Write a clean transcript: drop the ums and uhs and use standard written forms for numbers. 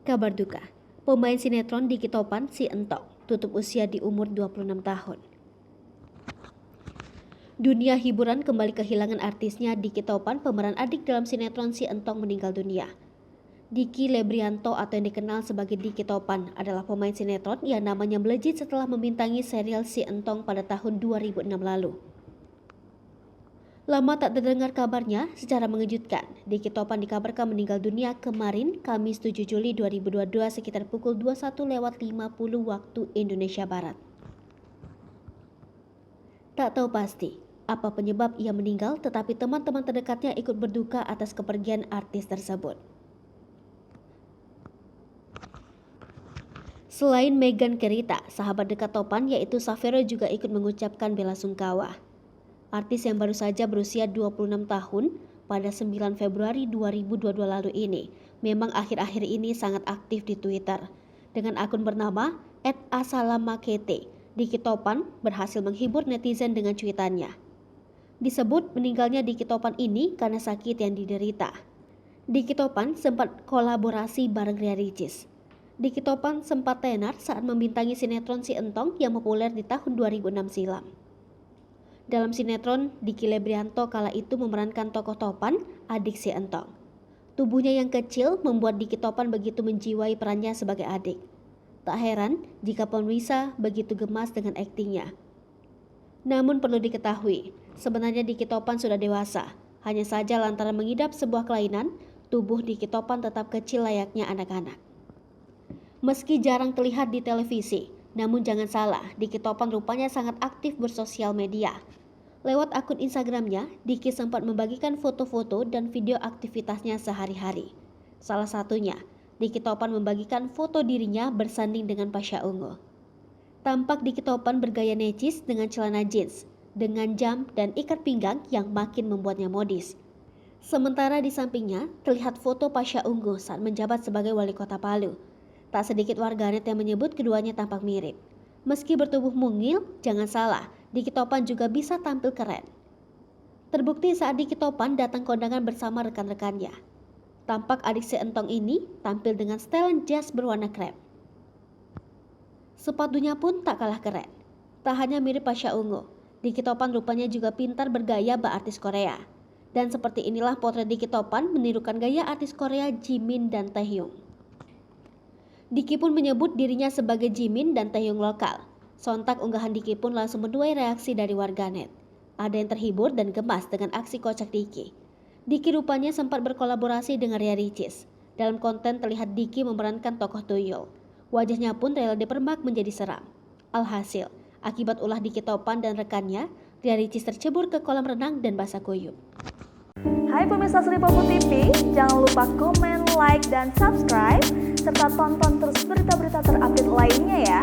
Kabar duka, pemain sinetron Diki Topan si Entong tutup usia di umur 26 tahun. Dunia hiburan kembali kehilangan artisnya Diki Topan, pemeran adik dalam sinetron Si Entong meninggal dunia. Diki Lebrianto atau yang dikenal sebagai Diki Topan adalah pemain sinetron yang namanya melejit setelah membintangi serial Si Entong pada tahun 2006 lalu. Lama tak terdengar kabarnya, secara mengejutkan, Diki Topan dikabarkan meninggal dunia kemarin, Kamis 7 Juli 2022 sekitar pukul 21.50 waktu Indonesia Barat. Tak tahu pasti apa penyebab ia meninggal, tetapi teman-teman terdekatnya ikut berduka atas kepergian artis tersebut. Selain Meghan Kerita, sahabat dekat Topan yaitu Safero juga ikut mengucapkan bela sungkawa. Artis yang baru saja berusia 26 tahun pada 9 Februari 2022 lalu ini memang akhir-akhir ini sangat aktif di Twitter. Dengan akun bernama @asalamakete, Diki Topan berhasil menghibur netizen dengan cuitannya. Disebut meninggalnya Diki Topan ini karena sakit yang diderita. Diki Topan sempat kolaborasi bareng Ria Ricis. Diki Topan sempat tenar saat membintangi sinetron Si Entong yang populer di tahun 2006 silam. Dalam sinetron, Diki Lebrianto kala itu memerankan tokoh Topan, adik Si Entong. Tubuhnya yang kecil membuat Diki Topan begitu menjiwai perannya sebagai adik. Tak heran jika pemirsa begitu gemas dengan aktingnya. Namun perlu diketahui, sebenarnya Diki Topan sudah dewasa. Hanya saja lantaran mengidap sebuah kelainan, tubuh Diki Topan tetap kecil layaknya anak-anak. Meski jarang terlihat di televisi, namun jangan salah, Diki Topan rupanya sangat aktif bersosial media. Lewat akun Instagramnya, Diki sempat membagikan foto-foto dan video aktivitasnya sehari-hari. Salah satunya, Diki Topan membagikan foto dirinya bersanding dengan Pasha Ungu. Tampak Diki Topan bergaya necis dengan celana jeans, dengan jam dan ikat pinggang yang makin membuatnya modis. Sementara di sampingnya, terlihat foto Pasha Ungu saat menjabat sebagai wali kota Palu. Tak sedikit warganet yang menyebut keduanya tampak mirip. Meski bertubuh mungil, jangan salah, Diki Topan juga bisa tampil keren. Terbukti saat Diki Topan datang kondangan bersama rekan-rekannya. Tampak adik Si Entong ini tampil dengan setelan jas berwarna krem. Sepatunya pun tak kalah keren. Tak hanya mirip Pasha Ungu, Diki Topan rupanya juga pintar bergaya bak artis Korea. Dan seperti inilah potret Diki Topan menirukan gaya artis Korea Jimin dan Taehyung. Diki pun menyebut dirinya sebagai Jimin dan Taehyung lokal. Sontak unggahan Diki pun langsung menuai reaksi dari warganet. Ada yang terhibur dan gemas dengan aksi kocak Diki. Diki rupanya sempat berkolaborasi dengan Ria Ricis. Dalam konten terlihat Diki memerankan tokoh tuyul. Wajahnya pun rela dipermak menjadi seram. Alhasil, akibat ulah Diki Topan dan rekannya, Ria Ricis tercebur ke kolam renang dan basah kuyup. Hai pemirsa Sri Popo TV, jangan lupa komen, like, dan subscribe, serta tonton terus berita-berita terupdate lainnya ya.